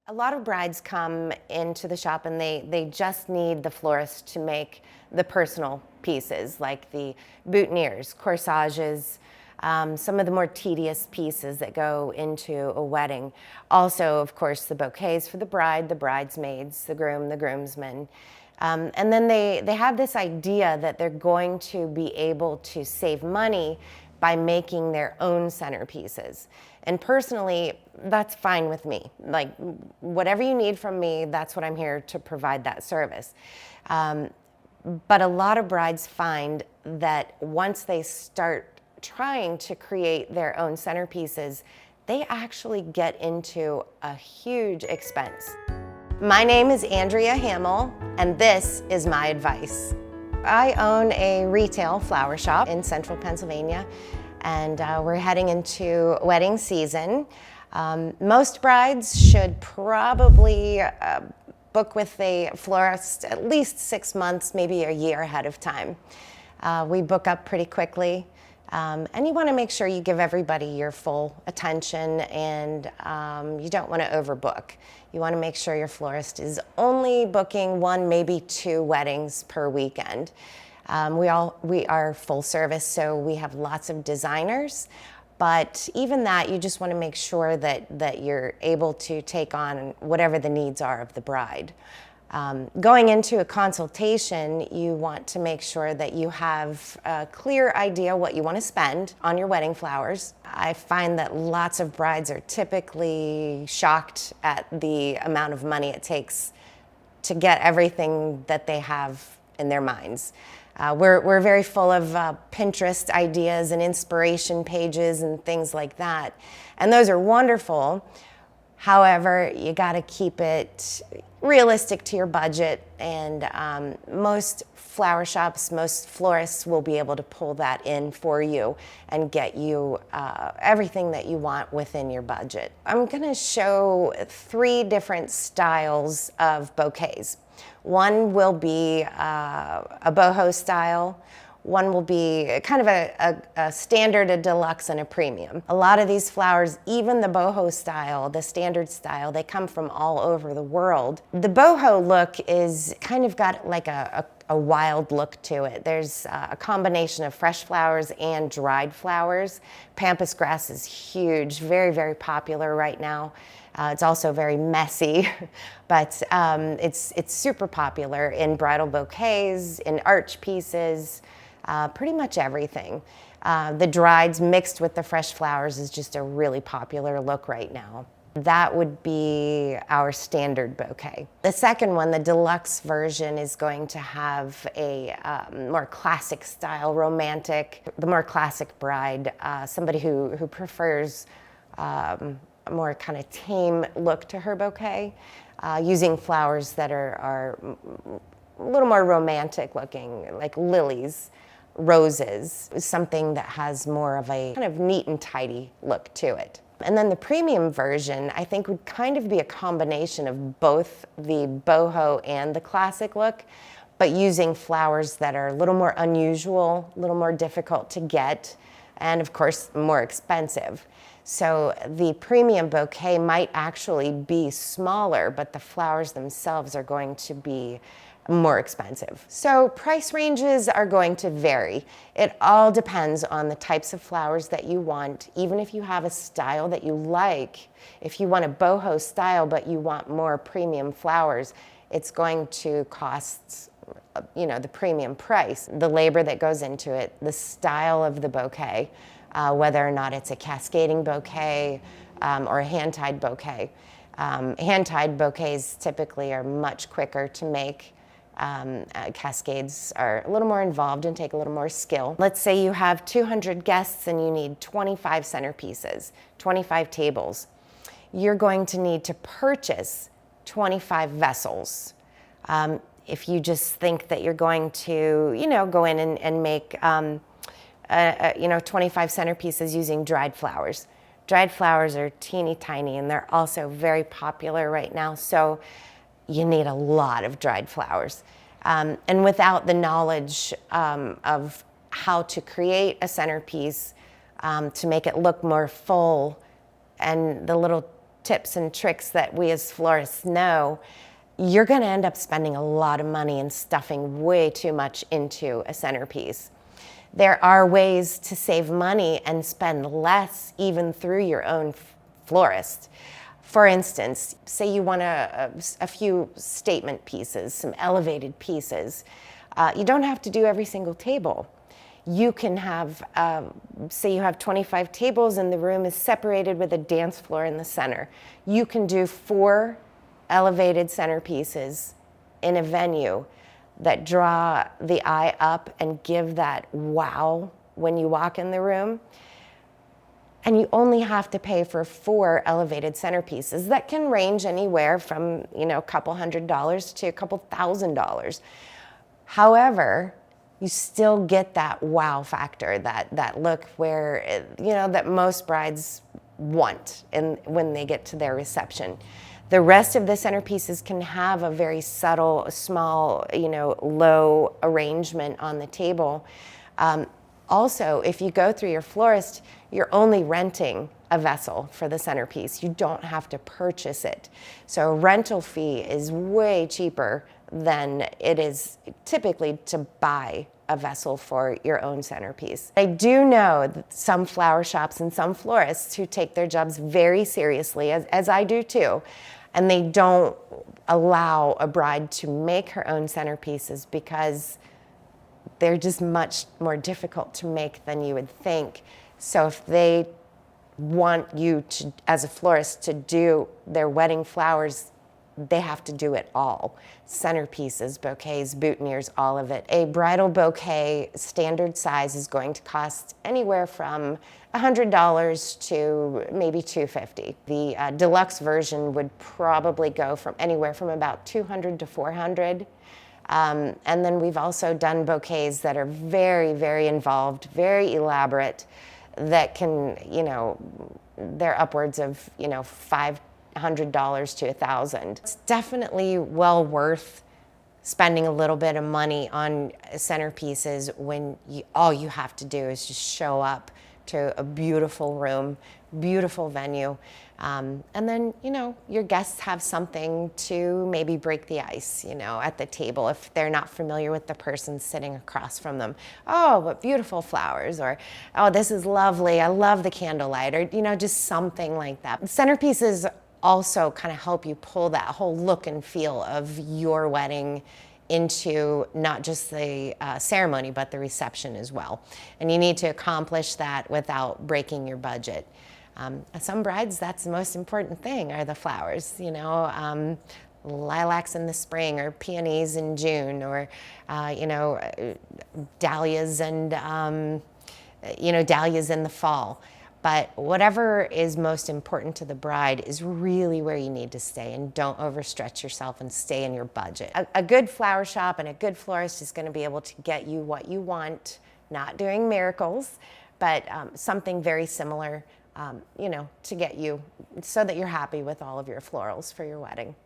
A lot of brides come into the shop and they just need the florist to make the personal pieces, like the boutonnieres, corsages, some of the more tedious pieces that go into a wedding. Also, of course, the bouquets for the bride, the bridesmaids, the groom, the groomsmen. And then they have this idea that they're going to be able to save money by making their own centerpieces. And personally, that's fine with me. Like, whatever you need from me, that's what I'm here to provide that service. But a lot of brides find that once they start trying to create their own centerpieces, they actually get into a huge expense. My name is Andrea Hammel, and this is my advice. I own a retail flower shop in central Pennsylvania, and we're heading into wedding season. Most brides should probably book with a florist at least 6 months, maybe a year ahead of time. We book up pretty quickly. And you want to make sure you give everybody your full attention, and you don't want to overbook. You want to make sure your florist is only booking 1, maybe 2 weddings per weekend. We are full service, so we have lots of designers, but even that, you just want to make sure that you're able to take on whatever the needs are of the bride. Going into a consultation, you want to make sure that you have a clear idea what you want to spend on your wedding flowers. I find that lots of brides are typically shocked at the amount of money it takes to get everything that they have in their minds. We're very full of Pinterest ideas and inspiration pages and things like that, and those are wonderful. However, you got to keep it realistic to your budget, and most flower shops, most florists will be able to pull that in for you and get you everything that you want within your budget. I'm going to show 3 different styles of bouquets. One will be a boho style. One will be kind of a standard, a deluxe, and a premium. A lot of these flowers, even the boho style, the standard style, they come from all over the world. The boho look is kind of got like a wild look to it. There's a combination of fresh flowers and dried flowers. Pampas grass is huge, very, very popular right now. It's also very messy, but it's super popular in bridal bouquets, in arch pieces, pretty much everything. The drieds mixed with the fresh flowers is just a really popular look right now. That would be our standard bouquet. The second one, the deluxe version, is going to have a more classic style, romantic, the more classic bride, somebody who prefers a more kind of tame look to her bouquet, using flowers that are a little more romantic looking, like lilies, roses, something that has more of a kind of neat and tidy look to it. And then the premium version, I think, would kind of be a combination of both the boho and the classic look, but using flowers that are a little more unusual, a little more difficult to get, and of course, more expensive. So the premium bouquet might actually be smaller, but the flowers themselves are going to be more expensive. So price ranges are going to vary. It all depends on the types of flowers that you want. Even if you have a style that you like, if you want a boho style but you want more premium flowers, it's going to cost, the premium price. The labor that goes into it, the style of the bouquet, whether or not it's a cascading bouquet or a hand-tied bouquet. Hand-tied bouquets typically are much quicker to make. Cascades are a little more involved and take a little more skill. Let's say you have 200 guests and you need 25 centerpieces, 25 tables. You're going to need to purchase 25 vessels. If you just think that you're going to, go in and make, 25 centerpieces using dried flowers. Dried flowers are teeny tiny, and they're also very popular right now. So you need a lot of dried flowers. And without the knowledge of how to create a centerpiece to make it look more full, and the little tips and tricks that we as florists know, you're going to end up spending a lot of money and stuffing way too much into a centerpiece. There are ways to save money and spend less even through your own florist. For instance, say you want a few statement pieces, some elevated pieces. You don't have to do every single table. You can have, say you have 25 tables and the room is separated with a dance floor in the center. You can do 4 elevated centerpieces in a venue that draw the eye up and give that wow when you walk in the room. And you only have to pay for 4 elevated centerpieces that can range anywhere from, a couple $100s to a couple $1,000. However, you still get that wow factor, that look where, that most brides want when they get to their reception. The rest of the centerpieces can have a very subtle, small, low arrangement on the table. Also, if you go through your florist, you're only renting a vessel for the centerpiece. You don't have to purchase it. So a rental fee is way cheaper than it is typically to buy a vessel for your own centerpiece. I do know that some flower shops and some florists who take their jobs very seriously, as I do too, and they don't allow a bride to make her own centerpieces because they're just much more difficult to make than you would think. So if they want you to, as a florist, to do their wedding flowers, they have to do it all. Centerpieces, bouquets, boutonnieres, all of it. A bridal bouquet standard size is going to cost anywhere from $100 to maybe $250. The deluxe version would probably go from anywhere from about $200 to $400. And then we've also done bouquets that are very, very involved, very elaborate, that can, they're upwards of, $500 to $1,000. It's definitely well worth spending a little bit of money on centerpieces when all you have to do is just show up to a beautiful room, beautiful venue. And then, your guests have something to maybe break the ice, at the table if they're not familiar with the person sitting across from them. Oh, what beautiful flowers, or, oh, this is lovely, I love the candlelight, or, just something like that. Centerpieces also kind of help you pull that whole look and feel of your wedding into not just the ceremony, but the reception as well. And you need to accomplish that without breaking your budget. Some brides, that's the most important thing, are the flowers, lilacs in the spring, or peonies in June, or, dahlias and, dahlias in the fall. But whatever is most important to the bride is really where you need to stay, and don't overstretch yourself and stay in your budget. A good flower shop and a good florist is going to be able to get you what you want, not doing miracles, but something very similar, to get you so that you're happy with all of your florals for your wedding.